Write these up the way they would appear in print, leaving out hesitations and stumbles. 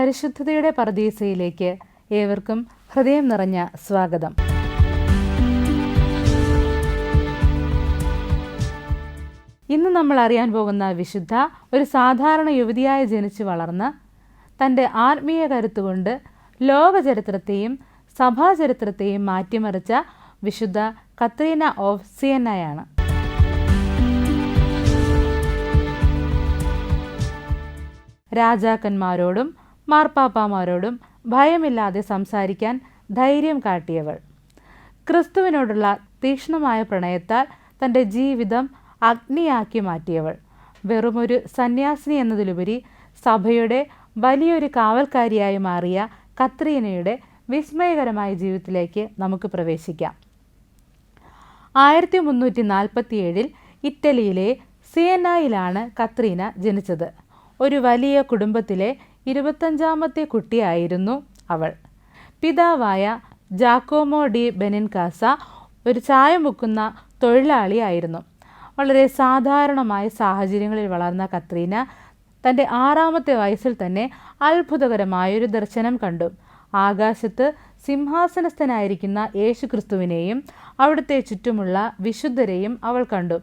പരിശുദ്ധതയുടെ പറുദീസയിലേക്ക് ഏവർക്കും ഹൃദയം നിറഞ്ഞ സ്വാഗതം. ഇന്ന് നമ്മൾ അറിയാൻ പോകുന്ന വിശുദ്ധ ഒരു സാധാരണ യുവതിയായി ജനിച്ചു വളർന്ന് തൻ്റെ ആത്മീയ കരുത്തുകൊണ്ട് ലോകചരിത്രത്തെയും സഭാചരിത്രത്തെയും മാറ്റിമറിച്ച വിശുദ്ധ കത്രീന ഓഫ് സിയന്നയാണ്. രാജാക്കന്മാരോടും മാർപ്പാപ്പാമാരോടും ഭയമില്ലാതെ സംസാരിക്കാൻ ധൈര്യം കാട്ടിയവൾ, ക്രിസ്തുവിനോടുള്ള തീക്ഷ്ണമായ പ്രണയത്താൽ തൻ്റെ ജീവിതം അഗ്നിയാക്കി മാറ്റിയവൾ, വെറുമൊരു സന്യാസിനി എന്നതിലുപരി സഭയുടെ വലിയൊരു കാവൽക്കാരിയായി മാറിയ കത്രീനയുടെ വിസ്മയകരമായ ജീവിതത്തിലേക്ക് നമുക്ക് പ്രവേശിക്കാം. 1347 ഇറ്റലിയിലെ സിയന്നയിലാണ് കത്രീന ജനിച്ചത്. ഒരു വലിയ കുടുംബത്തിലെ 25ാമത്തെ കുട്ടിയായിരുന്നു അവൾ. പിതാവായ ജാക്കോമോ ഡി ബെനിൻകാസ ഒരു ചായ മുക്കുന്ന തൊഴിലാളിയായിരുന്നു. വളരെ സാധാരണമായ സാഹചര്യങ്ങളിൽ വളർന്ന കത്രീന തൻ്റെ 6ാമത്തെ വയസ്സിൽ തന്നെ അത്ഭുതകരമായൊരു ദർശനം കണ്ടു. ആകാശത്ത് സിംഹാസനസ്ഥനായിരിക്കുന്ന യേശുക്രിസ്തുവിനെയും അവിടുത്തെ ചുറ്റുമുള്ള വിശുദ്ധരെയും അവൾ കണ്ടു.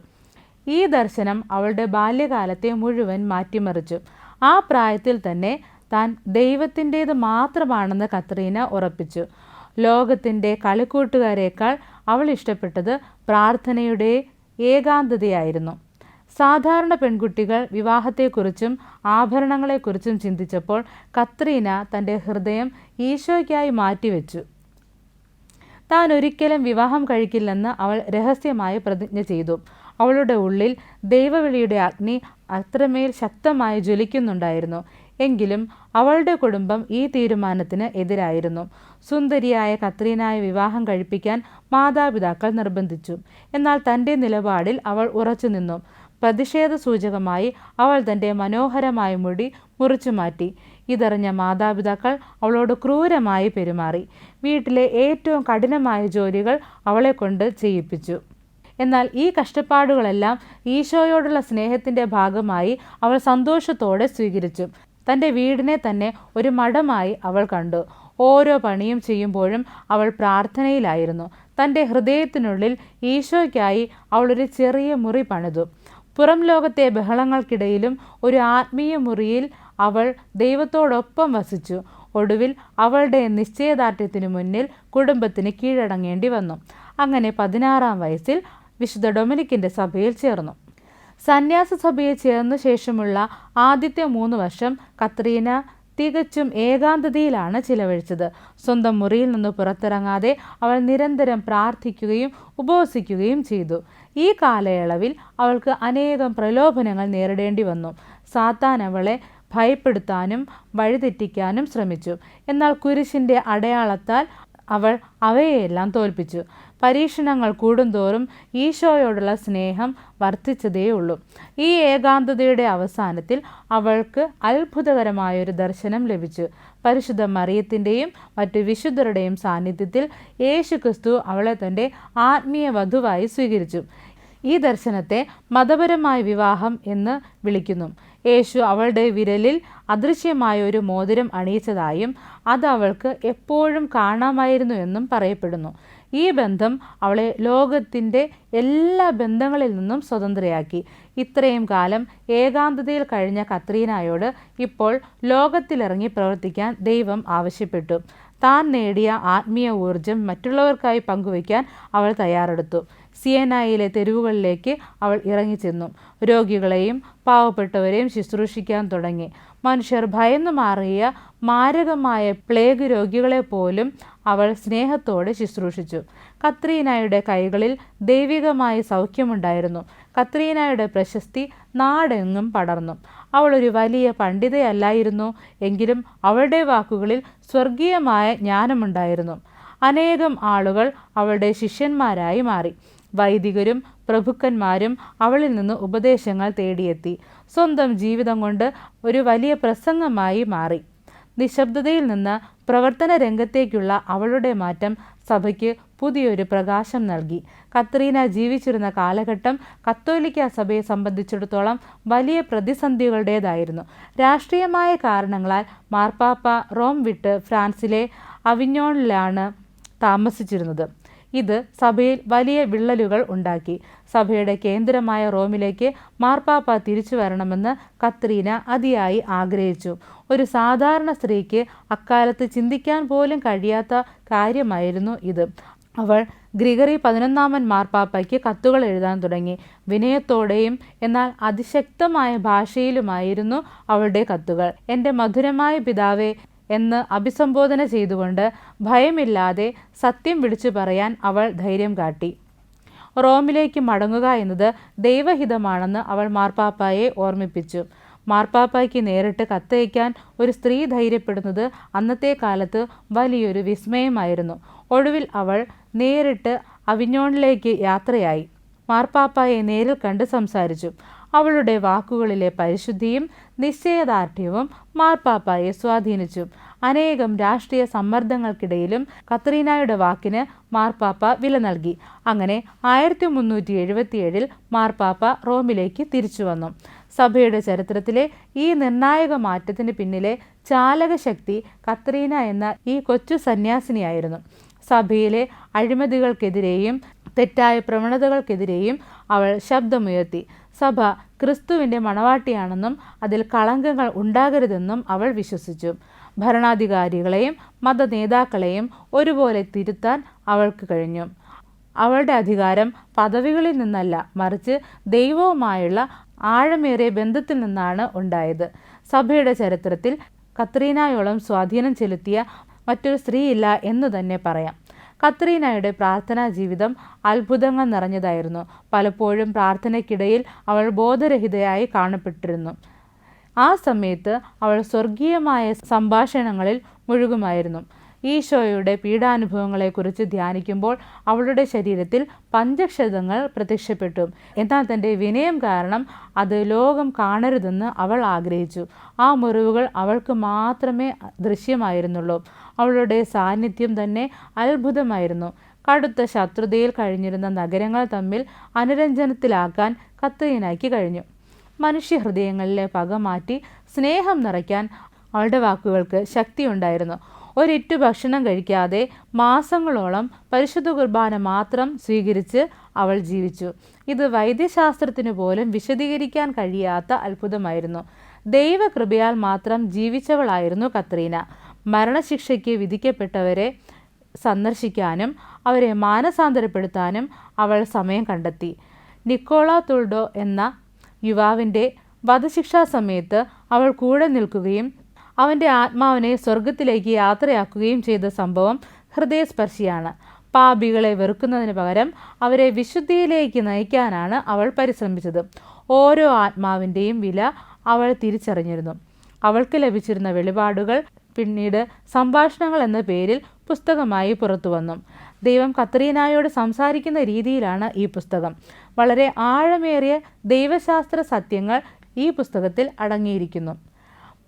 ഈ ദർശനം അവളുടെ ബാല്യകാലത്തെ മുഴുവൻ മാറ്റിമറിച്ചു. ആ പ്രായത്തിൽ തന്നെ താൻ ദൈവത്തിൻ്റേത് മാത്രമാണെന്ന് കത്രീന ഉറപ്പിച്ചു. ലോകത്തിൻ്റെ കളിക്കൂട്ടുകാരേക്കാൾ അവൾ ഇഷ്ടപ്പെട്ടത് പ്രാർത്ഥനയുടെ ഏകാന്തതയായിരുന്നു. സാധാരണ പെൺകുട്ടികൾ വിവാഹത്തെക്കുറിച്ചും ആഭരണങ്ങളെക്കുറിച്ചും ചിന്തിച്ചപ്പോൾ കത്രീന തൻ്റെ ഹൃദയം ഈശോയ്ക്കായി മാറ്റിവെച്ചു. താൻ ഒരിക്കലും വിവാഹം കഴിക്കില്ലെന്ന് അവൾ രഹസ്യമായി പ്രതിജ്ഞ ചെയ്തു. അവളുടെ ഉള്ളിൽ ദൈവവിളിയുടെ അഗ്നി അത്രമേൽ ശക്തമായി ജ്വലിക്കുന്നുണ്ടായിരുന്നു. എങ്കിലും അവളുടെ കുടുംബം ഈ തീരുമാനത്തിന് എതിരായിരുന്നു. സുന്ദരിയായ കത്രീനയെ വിവാഹം കഴിപ്പിക്കാൻ മാതാപിതാക്കൾ നിർബന്ധിച്ചു. എന്നാൽ തൻ്റെ നിലപാടിൽ അവൾ ഉറച്ചു നിന്നു. പ്രതിഷേധ സൂചകമായി അവൾ തൻ്റെ മനോഹരമായ മുടി മുറിച്ചു മാറ്റി. ഇതറിഞ്ഞ മാതാപിതാക്കൾ അവളോട് ക്രൂരമായി പെരുമാറി. വീട്ടിലെ ഏറ്റവും കഠിനമായ ജോലികൾ അവളെ കൊണ്ട് ചെയ്യിപ്പിച്ചു. എന്നാൽ ഈ കഷ്ടപ്പാടുകളെല്ലാം ഈശോയോടുള്ള സ്നേഹത്തിൻ്റെ ഭാഗമായി അവൾ സന്തോഷത്തോടെ സ്വീകരിച്ചു. തൻ്റെ വീടിനെ തന്നെ ഒരു മഠമായി അവൾ കണ്ടു. ഓരോ പണിയും ചെയ്യുമ്പോഴും അവൾ പ്രാർത്ഥനയിലായിരുന്നു. തൻ്റെ ഹൃദയത്തിനുള്ളിൽ ഈശോയ്ക്കായി അവൾ ഒരു ചെറിയ മുറി പണിതു. പുറം ലോകത്തെ ബഹളങ്ങൾക്കിടയിലും ഒരു ആത്മീയ മുറിയിൽ അവൾ ദൈവത്തോടൊപ്പം വസിച്ചു. ഒടുവിൽ അവളുടെ നിശ്ചയദാർഢ്യത്തിനു മുന്നിൽ കുടുംബത്തിന് കീഴടങ്ങേണ്ടി വന്നു. അങ്ങനെ 16ാം വയസ്സിൽ വിശുദ്ധ ഡൊമിനിക്കിൻ്റെ സഭയിൽ ചേർന്നു. സന്യാസ സഭയിൽ ചേർന്ന ശേഷമുള്ള ആദ്യത്തെ 3 വർഷം കത്രീന തികച്ചും ഏകാന്തതയിലാണ് ചിലവഴിച്ചത്. സ്വന്തം മുറിയിൽ നിന്ന് പുറത്തിറങ്ങാതെ അവൾ നിരന്തരം പ്രാർത്ഥിക്കുകയും ഉപവസിക്കുകയും ചെയ്തു. ഈ കാലയളവിൽ അവൾക്ക് അനേകം പ്രലോഭനങ്ങൾ നേരിടേണ്ടി വന്നു. സാത്താൻ അവളെ ഭയപ്പെടുത്താനും വഴിതെറ്റിക്കാനും ശ്രമിച്ചു. എന്നാൽ കുരിശിൻ്റെ അടയാളത്താൽ അവൾ അവയെല്ലാം തോൽപ്പിച്ചു. പരീക്ഷണങ്ങൾ കൂടുന്തോറും ഈശോയോടുള്ള സ്നേഹം വർദ്ധിച്ചതേയുള്ളൂ. ഈ ഏകാന്തതയുടെ അവസാനത്തിൽ അവൾക്ക് അത്ഭുതകരമായൊരു ദർശനം ലഭിച്ചു. പരിശുദ്ധ മറിയത്തിൻ്റെയും മറ്റു വിശുദ്ധരുടെയും സാന്നിധ്യത്തിൽ യേശുക്രിസ്തു അവളെ തൻ്റെ ആത്മീയ വധുവായി സ്വീകരിച്ചു. ഈ ദർശനത്തെ മതപരമായ വിവാഹം എന്ന് വിളിക്കുന്നു. യേശു അവളുടെ വിരലിൽ അദൃശ്യമായ ഒരു മോതിരം അണിയിച്ചതായും അത് അവൾക്ക് എപ്പോഴും കാണാമായിരുന്നു എന്നും പറയപ്പെടുന്നു. ഈ ബന്ധം അവളെ ലോകത്തിൻ്റെ എല്ലാ ബന്ധങ്ങളിൽ നിന്നും സ്വതന്ത്രയാക്കി. ഇത്രയും കാലം ഏകാന്തതയിൽ കഴിഞ്ഞ കത്രീനയോട് ഇപ്പോൾ ലോകത്തിലിറങ്ങി പ്രവർത്തിക്കാൻ ദൈവം ആവശ്യപ്പെട്ടു. താൻ നേടിയ ആത്മീയ ഊർജം മറ്റുള്ളവർക്കായി പങ്കുവയ്ക്കാൻ അവൾ തയ്യാറെടുത്തു. സിയന്നയിലെ തെരുവുകളിലേക്ക് അവൾ ഇറങ്ങിച്ചെന്നു. രോഗികളെയും പാവപ്പെട്ടവരെയും ശുശ്രൂഷിക്കാൻ തുടങ്ങി. മനുഷ്യർ ഭയന്നു മാറിയ മാരകമായ പ്ലേഗ് രോഗികളെ പോലും അവൾ സ്നേഹത്തോടെ ശുശ്രൂഷിച്ചു. കത്രീനയുടെ കൈകളിൽ ദൈവികമായ സൗഖ്യമുണ്ടായിരുന്നു. കത്രീനയുടെ പ്രശസ്തി നാടെങ്ങും പടർന്നു. അവൾ ഒരു വലിയ പണ്ഡിതയല്ലായിരുന്നു, എങ്കിലും അവളുടെ വാക്കുകളിൽ സ്വർഗീയമായ ജ്ഞാനമുണ്ടായിരുന്നു. അനേകം ആളുകൾ അവളുടെ ശിഷ്യന്മാരായി മാറി. വൈദികരും പ്രഭുക്കന്മാരും അവളിൽ നിന്ന് ഉപദേശങ്ങൾ തേടിയെത്തി. സ്വന്തം ജീവിതം കൊണ്ട് ഒരു വലിയ പ്രസംഗമായി മാറി. നിശബ്ദതയിൽ നിന്ന് പ്രവർത്തന രംഗത്തേക്കുള്ള അവളുടെ മാറ്റം സഭയ്ക്ക് പുതിയൊരു പ്രകാശം നൽകി. കത്രീന ജീവിച്ചിരുന്ന കാലഘട്ടം കത്തോലിക്ക സഭയെ സംബന്ധിച്ചിടത്തോളം വലിയ പ്രതിസന്ധികളുടേതായിരുന്നു. രാഷ്ട്രീയമായ കാരണങ്ങളാൽ മാർപ്പാപ്പ റോം വിട്ട് ഫ്രാൻസിലെ അവിഞ്ഞോണിലാണ് താമസിച്ചിരുന്നത്. ഇത് സഭയിൽ വലിയ വിള്ളലുകൾ ഉണ്ടാക്കി. സഭയുടെ കേന്ദ്രമായ റോമിലേക്ക് മാർപ്പാപ്പ തിരിച്ചു വരണമെന്ന് കത്രീന അതിയായി ആഗ്രഹിച്ചു. ഒരു സാധാരണ സ്ത്രീക്ക് അക്കാലത്ത് ചിന്തിക്കാൻ പോലും കഴിയാത്ത കാര്യമായിരുന്നു ഇത്. അവൾ ഗ്രിഗറി 11 മാർപ്പാപ്പയ്ക്ക് കത്തുകൾ എഴുതാൻ തുടങ്ങി. വിനയത്തോടെയും എന്നാൽ അതിശക്തമായ ഭാഷയിലുമായിരുന്നു അവളുടെ കത്തുകൾ. എൻ്റെ മധുരമായ പിതാവേ എന്ന് അഭിസംബോധന ചെയ്തുകൊണ്ട് ഭയമില്ലാതെ സത്യം വിളിച്ചു പറയാൻ അവൾ ധൈര്യം കാട്ടി. റോമിലേക്ക് മടങ്ങുക എന്നത് ദൈവഹിതമാണെന്ന് അവൾ മാർപ്പാപ്പയെ ഓർമ്മിപ്പിച്ചു. മാർപ്പാപ്പയ്ക്ക് നേരിട്ട് കത്തയക്കാൻ ഒരു സ്ത്രീ ധൈര്യപ്പെടുന്നത് അന്നത്തെ കാലത്ത് വലിയൊരു വിസ്മയമായിരുന്നു. ഒടുവിൽ അവൾ നേരിട്ട് അവിഞ്ഞോണിലേക്ക് യാത്രയായി. മാർപ്പാപ്പയെ നേരിൽ കണ്ട് സംസാരിച്ചു. അവളുടെ വാക്കുകളിലെ പരിശുദ്ധിയും നിശ്ചയദാർഢ്യവും മാർപ്പാപ്പയെ സ്വാധീനിച്ചു. അനേകം രാഷ്ട്രീയ സമ്മർദ്ദങ്ങൾക്കിടയിലും കത്രീനയുടെ വാക്കിന് മാർപ്പാപ്പ വില നൽകി. അങ്ങനെ 1377 മാർപ്പാപ്പ റോമിലേക്ക് തിരിച്ചു വന്നു. സഭയുടെ ചരിത്രത്തിലെ ഈ നിർണായക മാറ്റത്തിന് പിന്നിലെ ചാലകശക്തി കത്രീന എന്ന ഈ കൊച്ചു സന്യാസിനിയായിരുന്നു. സഭയിലെ അഴിമതികൾക്കെതിരെയും തെറ്റായ പ്രവണതകൾക്കെതിരെയും അവൾ ശബ്ദമുയർത്തി. സഭ ക്രിസ്തുവിൻ്റെ മണവാട്ടിയാണെന്നും അതിൽ കളങ്കങ്ങൾ ഉണ്ടാകരുതെന്നും അവൾ വിശ്വസിച്ചു. ഭരണാധികാരികളെയും മതനേതാക്കളെയും ഒരുപോലെ തിരുത്താൻ അവൾക്ക് കഴിഞ്ഞു. അവളുടെ അധികാരം പദവികളിൽ നിന്നല്ല, മറിച്ച് ദൈവവുമായുള്ള ആഴമേറിയ ബന്ധത്തിൽ നിന്നാണ് ഉണ്ടായത്. സഭയുടെ ചരിത്രത്തിൽ കത്രീനയോളം സ്വാധീനം ചെലുത്തിയ മറ്റൊരു സ്ത്രീയില്ല എന്ന് തന്നെ പറയാം. കത്രീനയുടെ പ്രാർത്ഥനാ ജീവിതം അത്ഭുതങ്ങൾ നിറഞ്ഞതായിരുന്നു. പലപ്പോഴും പ്രാർത്ഥനയ്ക്കിടയിൽ അവൾ ബോധരഹിതയായി കാണപ്പെട്ടിരുന്നു. ആ സമയത്ത് അവൾ സ്വർഗീയമായ സംഭാഷണങ്ങളിൽ മുഴുകുമായിരുന്നു. ഈശോയുടെ പീഡാനുഭവങ്ങളെക്കുറിച്ച് ധ്യാനിക്കുമ്പോൾ അവളുടെ ശരീരത്തിൽ പഞ്ചക്ഷതങ്ങൾ പ്രത്യക്ഷപ്പെട്ടു. എന്നാൽ തൻ്റെ വിനയം കാരണം അത് ലോകം കാണരുതെന്ന് അവൾ ആഗ്രഹിച്ചു. ആ മുറിവുകൾ അവൾക്ക് മാത്രമേ ദൃശ്യമായിരുന്നുള്ളൂ. അവളുടെ സാന്നിധ്യം തന്നെ അത്ഭുതമായിരുന്നു. കടുത്ത ശത്രുതയിൽ കഴിഞ്ഞിരുന്ന നഗരങ്ങൾ തമ്മിൽ അനുരഞ്ജനത്തിലാക്കാൻ കത്രീനയ്ക്ക് കഴിഞ്ഞു. മനുഷ്യഹൃദയങ്ങളിലെ പക മാറ്റി സ്നേഹം നിറയ്ക്കാൻ അവളുടെ വാക്കുകൾക്ക് ശക്തിയുണ്ടായിരുന്നു. ഒരിറ്റു ഭക്ഷണം കഴിക്കാതെ മാസങ്ങളോളം പരിശുദ്ധ കുർബാന മാത്രം സ്വീകരിച്ച് അവൾ ജീവിച്ചു. ഇത് വൈദ്യശാസ്ത്രത്തിനു പോലും വിശദീകരിക്കാൻ കഴിയാത്ത അത്ഭുതമായിരുന്നു. ദൈവകൃപയാൽ മാത്രം ജീവിച്ചവളായിരുന്നു കത്രീന. മരണശിക്ഷയ്ക്ക് വിധിക്കപ്പെട്ടവരെ സന്ദർശിക്കാനും അവരെ മാനസാന്തരപ്പെടുത്താനും അവൾ സമയം കണ്ടെത്തി. നിക്കോള തുൾഡോ എന്ന യുവാവിൻ്റെ വധശിക്ഷാ സമയത്ത് അവൾ കൂടെ നിൽക്കുകയും അവൻ്റെ ആത്മാവിനെ സ്വർഗത്തിലേക്ക് യാത്രയാക്കുകയും ചെയ്ത സംഭവം ഹൃദയസ്പർശിയാണ്. പാപികളെ വെറുക്കുന്നതിന് പകരം അവരെ വിശുദ്ധിയിലേക്ക് നയിക്കാനാണ് അവൾ പരിശ്രമിച്ചത്. ഓരോ ആത്മാവിൻ്റെയും വില അവൾ തിരിച്ചറിഞ്ഞിരുന്നു. അവൾക്ക് ലഭിച്ചിരുന്ന വെളിപാടുകൾ പിന്നീട് സംഭാഷണങ്ങൾ എന്ന പേരിൽ പുസ്തകമായി പുറത്തു വന്നു. ദൈവം കത്രീനയോട് സംസാരിക്കുന്ന രീതിയിലാണ് ഈ പുസ്തകം. വളരെ ആഴമേറിയ ദൈവശാസ്ത്ര സത്യങ്ങൾ ഈ പുസ്തകത്തിൽ അടങ്ങിയിരിക്കുന്നു.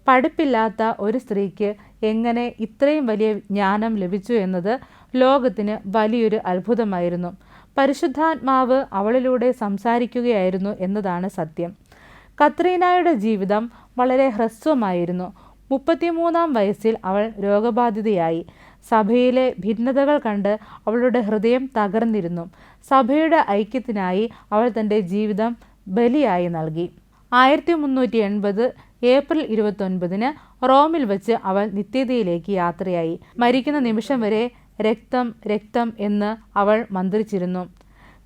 പഠിപ്പില്ലാത്ത ഒരു സ്ത്രീക്ക് എങ്ങനെ ഇത്രയും വലിയ ജ്ഞാനം ലഭിച്ചു എന്നത് ലോകത്തിന് വലിയൊരു അത്ഭുതമായിരുന്നു. പരിശുദ്ധാത്മാവ് അവളിലൂടെ സംസാരിക്കുകയായിരുന്നു എന്നതാണ് സത്യം. കത്രീനയുടെ ജീവിതം വളരെ ഹ്രസ്വമായിരുന്നു. 33-ാം വയസ്സിൽ അവൾ രോഗബാധിതയായി. സഭയിലെ ഭിന്നതകൾ കണ്ട് അവളുടെ ഹൃദയം തകർന്നിരുന്നു. സഭയുടെ ഐക്യത്തിനായി അവൾ തൻ്റെ ജീവിതം ബലിയായി നൽകി. 1380 ഏപ്രിൽ 29 റോമിൽ വച്ച് അവൾ നിത്യതയിലേക്ക് യാത്രയായി. മരിക്കുന്ന നിമിഷം വരെ രക്തം രക്തം എന്ന് അവൾ മന്ത്രിച്ചിരുന്നു.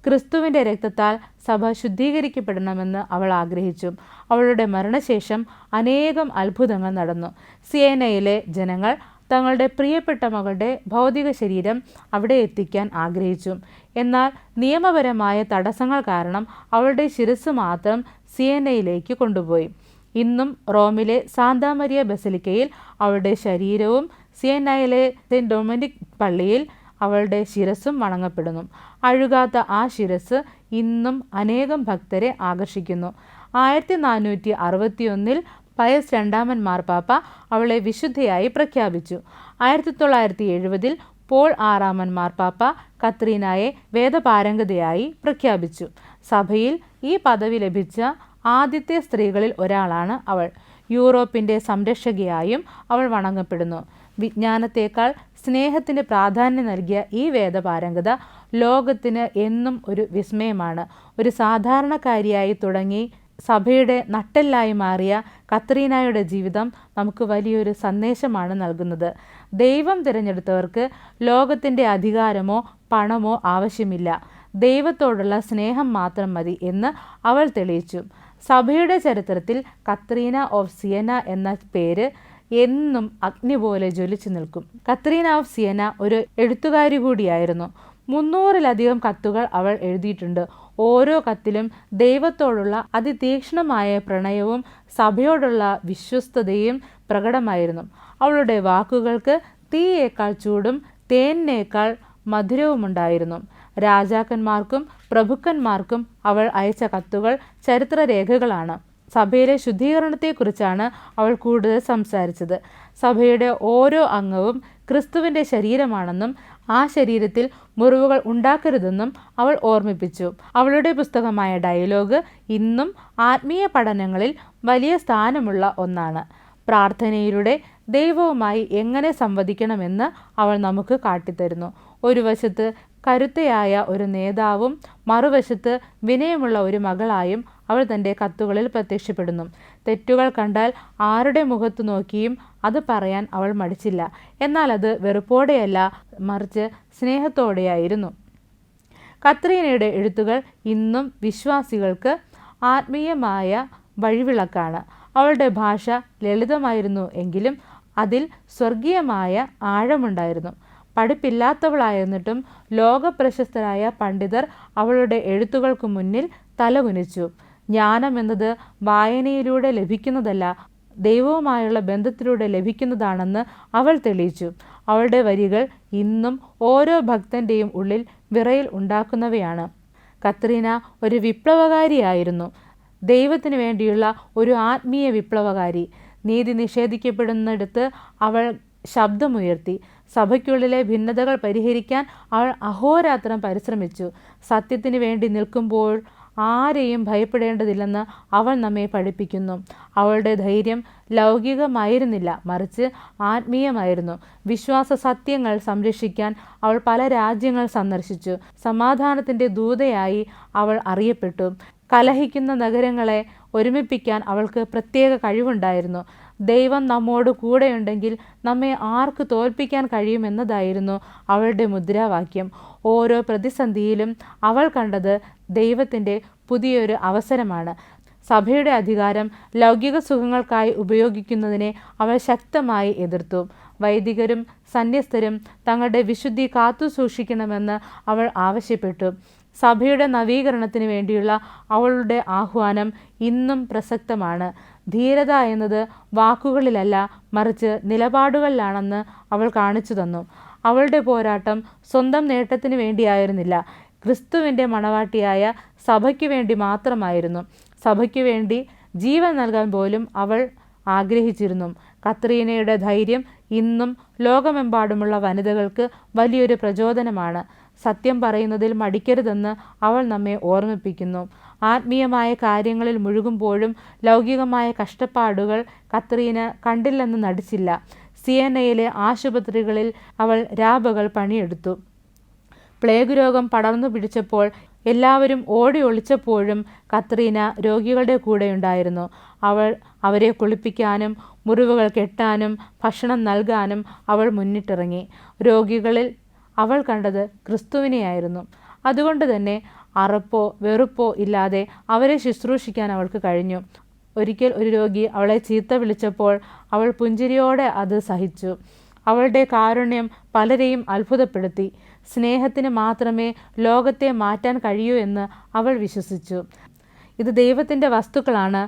ക്രിസ്തുവിൻ്റെ രക്തത്താൽ സഭ ശുദ്ധീകരിക്കപ്പെടണമെന്ന് അവൾ ആഗ്രഹിച്ചു. അവളുടെ മരണശേഷം അനേകം അത്ഭുതങ്ങൾ നടന്നു. സിയനയിലെ ജനങ്ങൾ തങ്ങളുടെ പ്രിയപ്പെട്ട മകളുടെ ഭൗതിക ശരീരം അവിടെ എത്തിക്കാൻ ആഗ്രഹിച്ചു. എന്നാൽ നിയമപരമായ തടസ്സങ്ങൾ കാരണം അവളുടെ ശിരസ് മാത്രം സിയനയിലേക്ക് കൊണ്ടുപോയി. ഇന്നും റോമിലെ സാന്താ മരിയ ബസലിക്കയിൽ അവളുടെ ശരീരവും സിയനയിലെ സെൻറ്റ് ഡൊമിനിക് പള്ളിയിൽ അവളുടെ ശിരസും വണങ്ങപ്പെടുന്നു. അഴുകാത്ത ആ ശിരസ് ഇന്നും അനേകം ഭക്തരെ ആകർഷിക്കുന്നു. 1461 പയസ് രണ്ടാമൻ മാർപ്പാപ്പ അവളെ വിശുദ്ധയായി പ്രഖ്യാപിച്ചു. 1970 പോൾ ആറാമൻ മാർപ്പാപ്പ കത്രീനായെ വേദപാരംഗതയായി പ്രഖ്യാപിച്ചു. സഭയിൽ ഈ പദവി ലഭിച്ച ആദ്യത്തെ സ്ത്രീകളിൽ ഒരാളാണ് അവൾ. യൂറോപ്പിൻ്റെ സംരക്ഷകയായും അവൾ വണങ്ങപ്പെടുന്നു. വിജ്ഞാനത്തേക്കാൾ സ്നേഹത്തിന് പ്രാധാന്യം നൽകിയ ഈ വേദപാരംഗത ലോകത്തിന് എന്നും ഒരു വിസ്മയമാണ്. ഒരു സാധാരണക്കാരിയായി തുടങ്ങി സഭയുടെ നട്ടെല്ലായി മാറിയ കത്രീനായുടെ ജീവിതം നമുക്ക് വലിയൊരു സന്ദേശമാണ് നൽകുന്നത്. ദൈവം തിരഞ്ഞെടുത്തവർക്ക് ലോകത്തിൻ്റെ അധികാരമോ പണമോ ആവശ്യമില്ല, ദൈവത്തോടുള്ള സ്നേഹം മാത്രം മതി എന്ന് അവൾ തെളിയിച്ചു. സഭയുടെ ചരിത്രത്തിൽ കത്രീന ഓഫ് സിയന എന്ന പേര് എന്നും അഗ്നി പോലെ ജ്വലിച്ചു നിൽക്കും. കത്രീന ഓഫ് സിയന ഒരു എഴുത്തുകാരി കൂടിയായിരുന്നു. 300-ലധികം കത്തുകൾ അവൾ എഴുതിയിട്ടുണ്ട്. ഓരോ കത്തിലും ദൈവത്തോടുള്ള അതിതീക്ഷ്ണമായ പ്രണയവും സഭയോടുള്ള വിശ്വസ്തതയും പ്രകടമായിരുന്നു. അവളുടെ വാക്കുകൾക്ക് തീയേക്കാൾ ചൂടും തേനിനേക്കാൾ മധുരവുമുണ്ടായിരുന്നു. രാജാക്കന്മാർക്കും പ്രഭുക്കന്മാർക്കും അവൾ അയച്ച കത്തുകൾ ചരിത്രരേഖകളാണ്. സഭയിലെ ശുദ്ധീകരണത്തെക്കുറിച്ചാണ് അവൾ കൂടുതൽ സംസാരിച്ചത്. സഭയുടെ ഓരോ അംഗവും ക്രിസ്തുവിൻ്റെ ശരീരമാണെന്നും ആ ശരീരത്തിൽ മുറിവുകൾ ഉണ്ടാക്കരുതെന്നും അവൾ ഓർമ്മിപ്പിച്ചു. അവളുടെ പുസ്തകമായ ഡയലോഗ് ഇന്നും ആത്മീയ പഠനങ്ങളിൽ വലിയ സ്ഥാനമുള്ള ഒന്നാണ്. പ്രാർത്ഥനയിലൂടെ ദൈവവുമായി എങ്ങനെ സംവദിക്കണമെന്ന് അവൾ നമുക്ക് കാട്ടിത്തരുന്നു. ഒരു വശത്ത് കരുത്തയായ ഒരു നേതാവും മറുവശത്ത് വിനയമുള്ള ഒരു മകളായും അവൾ തൻ്റെ കത്തുകളിൽ പ്രത്യക്ഷപ്പെടുന്നു. തെറ്റുകൾ കണ്ടാൽ ആരുടെ മുഖത്ത് നോക്കിയും അത് പറയാൻ അവൾ മടിച്ചില്ല. എന്നാൽ അത് വെറുപ്പോടെയല്ല, മറിച്ച് സ്നേഹത്തോടെയായിരുന്നു. കത്രീനയുടെ എഴുത്തുകൾ ഇന്നും വിശ്വാസികൾക്ക് ആത്മീയമായ വഴിവിളക്കാണ്. അവളുടെ ഭാഷ ലളിതമായിരുന്നു എങ്കിലും അതിൽ സ്വർഗീയമായ ആഴമുണ്ടായിരുന്നു. പഠിപ്പില്ലാത്തവളായിരുന്നിട്ടും ലോകപ്രശസ്തരായ പണ്ഡിതർ അവളുടെ എഴുത്തുകൾക്ക് മുന്നിൽ തലകുനിച്ചു. ജ്ഞാനം എന്നത് വായനയിലൂടെ ലഭിക്കുന്നതല്ല, ദൈവവുമായുള്ള ബന്ധത്തിലൂടെ ലഭിക്കുന്നതാണെന്ന് അവൾ തെളിയിച്ചു. അവളുടെ വരികൾ ഇന്നും ഓരോ ഭക്തൻ്റെയും ഉള്ളിൽ വിറയൽ ഉണ്ടാക്കുന്നവയാണ്. കത്രീന ഒരു വിപ്ലവകാരിയായിരുന്നു. ദൈവത്തിനു വേണ്ടിയുള്ള ഒരു ആത്മീയ വിപ്ലവകാരി. നീതി നിഷേധിക്കപ്പെടുന്നിടത്ത് അവൾ ശബ്ദമുയർത്തി. സഭയ്ക്കുള്ളിലെ ഭിന്നതകൾ പരിഹരിക്കാൻ അവൾ അഹോരാത്രം പരിശ്രമിച്ചു. സത്യത്തിന് വേണ്ടി നിൽക്കുമ്പോൾ ആരെയും ഭയപ്പെടേണ്ടതില്ലെന്ന് അവൾ നമ്മെ പഠിപ്പിക്കുന്നു. അവളുടെ ധൈര്യം ലൗകികമായിരുന്നില്ല, മറിച്ച് ആത്മീയമായിരുന്നു. വിശ്വാസ സത്യങ്ങൾ സംരക്ഷിക്കാൻ അവൾ പല രാജ്യങ്ങൾ സന്ദർശിച്ചു. സമാധാനത്തിൻ്റെ ദൂതയായി അവൾ അറിയപ്പെട്ടു. കലഹിക്കുന്ന നഗരങ്ങളെ ഒരുമിപ്പിക്കാൻ അവൾക്ക് പ്രത്യേക കഴിവുണ്ടായിരുന്നു. ദൈവം നമ്മോട് കൂടെയുണ്ടെങ്കിൽ നമ്മെ ആർക്ക് തോൽപ്പിക്കാൻ കഴിയുമെന്നതായിരുന്നു അവളുടെ മുദ്രാവാക്യം. ഓരോ പ്രതിസന്ധിയിലും അവൾ കണ്ടത് ദൈവത്തിൻ്റെ പുതിയൊരു അവസരമാണ്. സഭയുടെ അധികാരം ലൗകിക സുഖങ്ങൾക്കായി ഉപയോഗിക്കുന്നതിനെ അവൾ ശക്തമായി എതിർത്തു. വൈദികരും സന്യസ്തരും തങ്ങളുടെ വിശുദ്ധി കാത്തു സൂക്ഷിക്കണമെന്ന് അവൾ ആവശ്യപ്പെട്ടു. സഭയുടെ നവീകരണത്തിന് വേണ്ടിയുള്ള അവളുടെ ആഹ്വാനം ഇന്നും പ്രസക്തമാണ്. ധീരത എന്നത് വാക്കുകളിലല്ല, മറിച്ച് നിലപാടുകളിലാണെന്ന് അവൾ കാണിച്ചു തന്നു. അവളുടെ പോരാട്ടം സ്വന്തം നേട്ടത്തിന് വേണ്ടിയായിരുന്നില്ല, ക്രിസ്തുവിൻ്റെ മണവാട്ടിയായ സഭയ്ക്ക് വേണ്ടി മാത്രമായിരുന്നു. സഭയ്ക്ക് വേണ്ടി ജീവൻ നൽകാൻ പോലും അവൾ ആഗ്രഹിച്ചിരുന്നു. കത്രീനയുടെ ധൈര്യം ഇന്നും ലോകമെമ്പാടുമുള്ള വനിതകൾക്ക് വലിയൊരു പ്രചോദനമാണ്. സത്യം പറയുന്നതിൽ മടിക്കരുതെന്ന് അവൾ നമ്മെ ഓർമ്മിപ്പിക്കുന്നു. ആത്മീയമായ കാര്യങ്ങളിൽ മുഴുകുമ്പോഴും ലൗകികമായ കഷ്ടപ്പാടുകൾ കത്രീന കണ്ടില്ലെന്ന് നടിച്ചില്ല. സിയനയിലെ ആശുപത്രികളിൽ അവൾ രാപകൽ പണിയെടുത്തു. പ്ലേഗ് രോഗം പടർന്നു പിടിച്ചപ്പോൾ എല്ലാവരും ഓടി ഒളിച്ചപ്പോഴും കത്രീന രോഗികളുടെ കൂടെയുണ്ടായിരുന്നു. അവൾ അവരെ കുളിപ്പിക്കാനും മുറിവുകൾ കെട്ടാനും ഭക്ഷണം നൽകാനും അവൾ മുന്നിട്ടിറങ്ങി. രോഗികളിൽ അവൾ കണ്ടത് ക്രിസ്തുവിനെയായിരുന്നു. അതുകൊണ്ട് തന്നെ അറപ്പോ വെറുപ്പോ ഇല്ലാതെ അവരെ ശുശ്രൂഷിക്കാൻ അവൾക്ക് കഴിഞ്ഞു. ഒരിക്കൽ ഒരു രോഗി അവളെ ചീത്ത വിളിച്ചപ്പോൾ അവൾ പുഞ്ചിരിയോടെ അത് സഹിച്ചു. അവളുടെ കാരുണ്യം പലരെയും അത്ഭുതപ്പെടുത്തി. സ്നേഹത്തിന് മാത്രമേ ലോകത്തെ മാറ്റാൻ കഴിയൂ എന്ന് അവൾ വിശ്വസിച്ചു. ഇത് ദൈവത്തിൻ്റെ വസ്തുക്കളാണ്,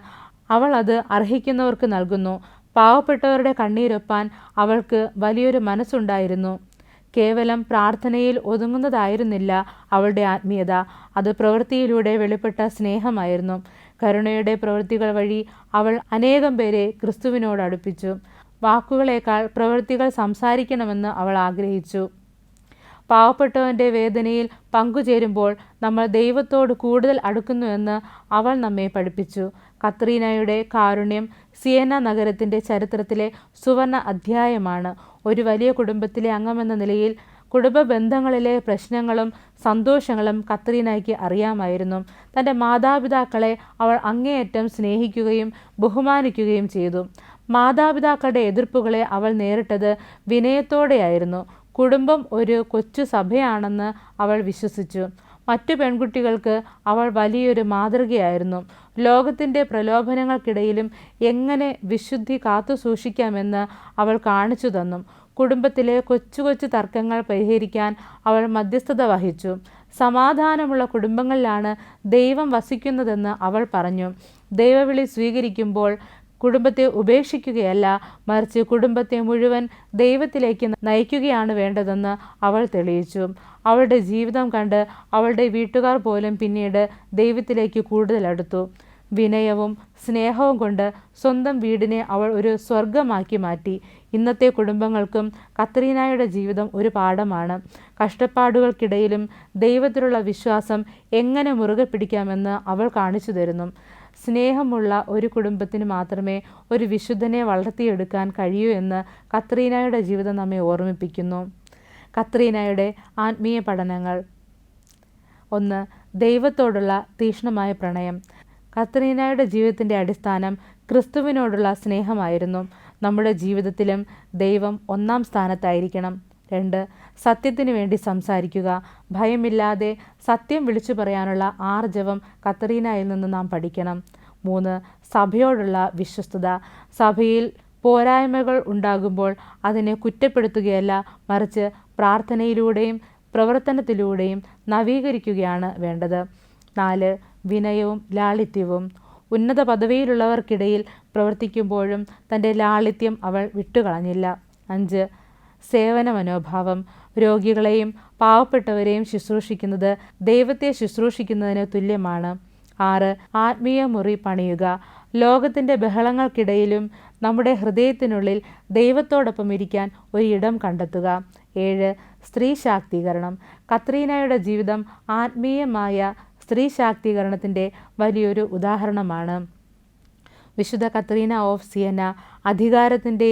അവൾ അത് അർഹിക്കുന്നവർക്ക് നൽകുന്നു. പാവപ്പെട്ടവരുടെ കണ്ണീരൊപ്പാൻ അവൾക്ക് വലിയൊരു മനസ്സുണ്ടായിരുന്നു. കേവലം പ്രാർത്ഥനയിൽ ഒതുങ്ങുന്നതായിരുന്നില്ല അവളുടെ ആത്മീയത, അത് പ്രവൃത്തിയിലൂടെ വെളിപ്പെട്ട സ്നേഹമായിരുന്നു. കരുണയുടെ പ്രവൃത്തികൾ വഴി അവൾ അനേകം പേരെ ക്രിസ്തുവിനോട് അടുപ്പിച്ചു. വാക്കുകളേക്കാൾ പ്രവൃത്തികൾ സംസാരിക്കണമെന്ന് അവൾ ആഗ്രഹിച്ചു. പാവപ്പെട്ടവൻ്റെ വേദനയിൽ പങ്കുചേരുമ്പോൾ നമ്മൾ ദൈവത്തോട് കൂടുതൽ അടുക്കുന്നുവെന്ന് അവൾ നമ്മെ പഠിപ്പിച്ചു. കത്രീനയുടെ കാരുണ്യം സിയന്ന നഗരത്തിൻ്റെ ചരിത്രത്തിലെ സുവർണ അധ്യായമാണ്. ഒരു വലിയ കുടുംബത്തിലെ അംഗമെന്ന നിലയിൽ കുടുംബ ബന്ധങ്ങളിലെ പ്രശ്നങ്ങളും സന്തോഷങ്ങളും കത്രീനയ്ക്ക് അറിയാമായിരുന്നു. തൻ്റെ മാതാപിതാക്കളെ അവൾ അങ്ങേയറ്റം സ്നേഹിക്കുകയും ബഹുമാനിക്കുകയും ചെയ്തു. മാതാപിതാക്കളുടെ എതിർപ്പുകളെ അവൾ നേരിട്ടത് വിനയത്തോടെയായിരുന്നു. കുടുംബം ഒരു കൊച്ചു സഭയാണെന്ന് അവൾ വിശ്വസിച്ചു. മറ്റു പെൺകുട്ടികൾക്ക് അവൾ വലിയൊരു മാതൃകയായിരുന്നു. ലോകത്തിൻ്റെ പ്രലോഭനങ്ങൾക്കിടയിലും എങ്ങനെ വിശുദ്ധി കാത്തു സൂക്ഷിക്കാമെന്ന് അവൾ കാണിച്ചു തന്നു. കുടുംബത്തിലെ കൊച്ചു കൊച്ചു തർക്കങ്ങൾ പരിഹരിക്കാൻ അവൾ മധ്യസ്ഥത വഹിച്ചു. സമാധാനമുള്ള കുടുംബങ്ങളിലാണ് ദൈവം വസിക്കുന്നതെന്ന് അവൾ പറഞ്ഞു. ദൈവവിളി സ്വീകരിക്കുമ്പോൾ കുടുംബത്തെ ഉപേക്ഷിക്കുകയല്ല, മറിച്ച് കുടുംബത്തെ മുഴുവൻ ദൈവത്തിലേക്ക് നയിക്കുകയാണ് വേണ്ടതെന്ന് അവൾ തെളിയിച്ചു. അവളുടെ ജീവിതം കണ്ട് അവളുടെ വീട്ടുകാർ പോലും പിന്നീട് ദൈവത്തിലേക്ക് കൂടുതൽ അടുത്തു. വിനയവും സ്നേഹവും കൊണ്ട് സ്വന്തം വീടിനെ അവൾ ഒരു സ്വർഗമാക്കി മാറ്റി. ഇന്നത്തെ കുടുംബങ്ങൾക്കും കത്രീനയുടെ ജീവിതം ഒരു പാഠമാണ്. കഷ്ടപ്പാടുകൾക്കിടയിലും ദൈവത്തിലുള്ള വിശ്വാസം എങ്ങനെ മുറുകെ പിടിക്കാമെന്ന് അവൾ കാണിച്ചു തരുന്നു. സ്നേഹമുള്ള ഒരു കുടുംബത്തിന് മാത്രമേ ഒരു വിശുദ്ധനെ വളർത്തിയെടുക്കാൻ കഴിയൂ എന്ന് കത്രീനയുടെ ജീവിതം നമ്മെ ഓർമ്മിപ്പിക്കുന്നു. കത്രീനയുടെ ആത്മീയ പഠനങ്ങൾ. 1. ദൈവത്തോടുള്ള തീക്ഷ്ണമായ പ്രണയം. കത്രീനയുടെ ജീവിതത്തിൻ്റെ അടിസ്ഥാനം ക്രിസ്തുവിനോടുള്ള സ്നേഹമായിരുന്നു. നമ്മുടെ ജീവിതത്തിലും ദൈവം ഒന്നാം സ്ഥാനത്തായിരിക്കണം. 2. സത്യത്തിനു വേണ്ടി സംസാരിക്കുക. ഭയമില്ലാതെ സത്യം വിളിച്ചു പറയാനുള്ള ആർജവം കത്രീനയിൽ നിന്ന് നാം പഠിക്കണം. 3. സഭയോടുള്ള വിശ്വസ്തത. സഭയിൽ പോരായ്മകൾ ഉണ്ടാകുമ്പോൾ അതിനെ കുറ്റപ്പെടുത്തുകയല്ല, മറിച്ച് പ്രാർത്ഥനയിലൂടെയും പ്രവർത്തനത്തിലൂടെയും നവീകരിക്കുകയാണ് വേണ്ടത്. 4. വിനയവും ലാളിത്യവും. ഉന്നത പദവിയിലുള്ളവർക്കിടയിൽ പ്രവർത്തിക്കുമ്പോഴും തൻ്റെ ലാളിത്യം അവൾ വിട്ടുകളഞ്ഞില്ല. 5. സേവന മനോഭാവം. രോഗികളെയും പാവപ്പെട്ടവരെയും ശുശ്രൂഷിക്കുന്നത് ദൈവത്തെ ശുശ്രൂഷിക്കുന്നതിന് തുല്യമാണ്. 6. ആത്മീയ മുറി പണിയുക. ലോകത്തിൻ്റെ ബഹളങ്ങൾക്കിടയിലും നമ്മുടെ ഹൃദയത്തിനുള്ളിൽ ദൈവത്തോടൊപ്പം ഇരിക്കാൻ ഒരിടം കണ്ടെത്തുക. 7. സ്ത്രീ ശാക്തീകരണം. കത്രീനയുടെ ജീവിതം ആത്മീയമായ സ്ത്രീ ശാക്തീകരണത്തിൻ്റെ വലിയൊരു ഉദാഹരണമാണ്. വിശുദ്ധ കത്രീന ഓഫ് സിയന്ന അധികാരത്തിൻ്റെ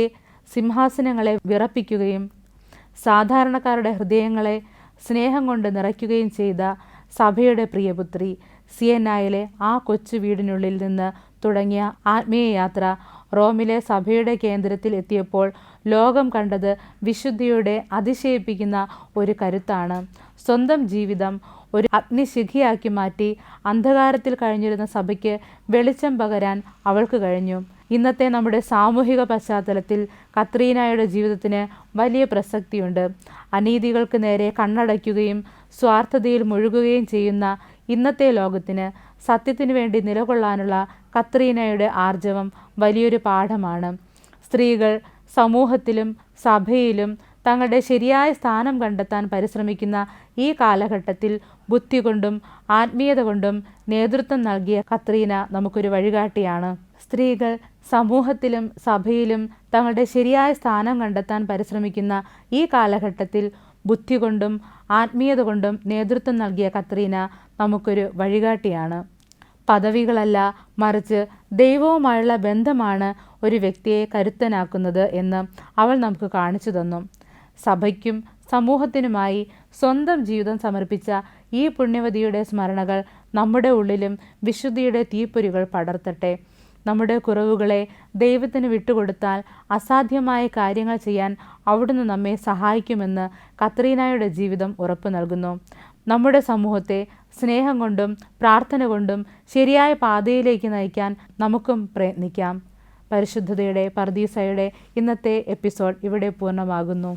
സിംഹാസനങ്ങളെ വിറപ്പിക്കുകയും സാധാരണക്കാരുടെ ഹൃദയങ്ങളെ സ്നേഹം കൊണ്ട് നിറയ്ക്കുകയും ചെയ്ത സഭയുടെ പ്രിയപുത്രി. സിയന്നായിലെ ആ കൊച്ചു വീടിനുള്ളിൽ നിന്ന് തുടങ്ങിയ ആത്മീയ യാത്ര റോമിലെ സഭയുടെ കേന്ദ്രത്തിൽ എത്തിയപ്പോൾ ലോകം കണ്ടത് വിശുദ്ധിയുടെ അതിശയിപ്പിക്കുന്ന ഒരു കരുത്താണ്. സ്വന്തം ജീവിതം ഒരു അഗ്നിശിഖയാക്കി മാറ്റി അന്ധകാരത്തിൽ കഴിഞ്ഞിരുന്ന സഭയ്ക്ക് വെളിച്ചം പകരാൻ അവൾക്ക് കഴിഞ്ഞു. ഇന്നത്തെ നമ്മുടെ സാമൂഹിക പശ്ചാത്തലത്തിൽ കത്രീനയുടെ ജീവിതത്തിന് വലിയ പ്രസക്തിയുണ്ട്. അനീതികൾക്ക് നേരെ കണ്ണടയ്ക്കുകയും സ്വാർത്ഥതയിൽ മുഴുകുകയും ചെയ്യുന്ന ഇന്നത്തെ ലോകത്തിന് സത്യത്തിനു വേണ്ടി നിലകൊള്ളാനുള്ള കത്രീനയുടെ ആർജവം വലിയൊരു പാഠമാണ്. സ്ത്രീകൾ സമൂഹത്തിലും സഭയിലും തങ്ങളുടെ ശരിയായ സ്ഥാനം കണ്ടെത്താൻ പരിശ്രമിക്കുന്ന ഈ കാലഘട്ടത്തിൽ ബുദ്ധി കൊണ്ടും ആത്മീയത കൊണ്ടും നേതൃത്വം നൽകിയ കത്രീന നമുക്കൊരു വഴികാട്ടിയാണ്. സ്ത്രീകൾ സമൂഹത്തിലും സഭയിലും തങ്ങളുടെ ശരിയായ സ്ഥാനം കണ്ടെത്താൻ പരിശ്രമിക്കുന്ന ഈ കാലഘട്ടത്തിൽ ബുദ്ധി കൊണ്ടും ആത്മീയത കൊണ്ടും നേതൃത്വം നൽകിയ കത്രീന നമുക്കൊരു വഴികാട്ടിയാണ്. പദവികളല്ല, മറിച്ച് ദൈവവുമായുള്ള ബന്ധമാണ് ഒരു വ്യക്തിയെ കരുത്തനാക്കുന്നത് എന്ന് അവൾ നമുക്ക് കാണിച്ചു തന്നു. സഭയ്ക്കും സമൂഹത്തിനുമായി സ്വന്തം ജീവിതം സമർപ്പിച്ച ഈ പുണ്യവതിയുടെ സ്മരണകൾ നമ്മുടെ ഉള്ളിലും വിശുദ്ധിയുടെ തീപ്പൊരികൾ പടർത്തട്ടെ. നമ്മുടെ കുറവുകളെ ദൈവത്തിന് വിട്ടുകൊടുത്താൽ അസാധ്യമായ കാര്യങ്ങൾ ചെയ്യാൻ അവിടുന്ന് നമ്മെ സഹായിക്കുമെന്ന് കത്രീനയുടെ ജീവിതം ഉറപ്പു നൽകുന്നു. നമ്മുടെ സമൂഹത്തെ സ്നേഹം കൊണ്ടും പ്രാർത്ഥന കൊണ്ടും ശരിയായ പാതയിലേക്ക് നയിക്കാൻ നമുക്കും പ്രയത്നിക്കാം. പരിശുദ്ധതയുടെ പർദീസയുടെ ഇന്നത്തെ എപ്പിസോഡ് ഇവിടെ പൂർണ്ണമാകുന്നു.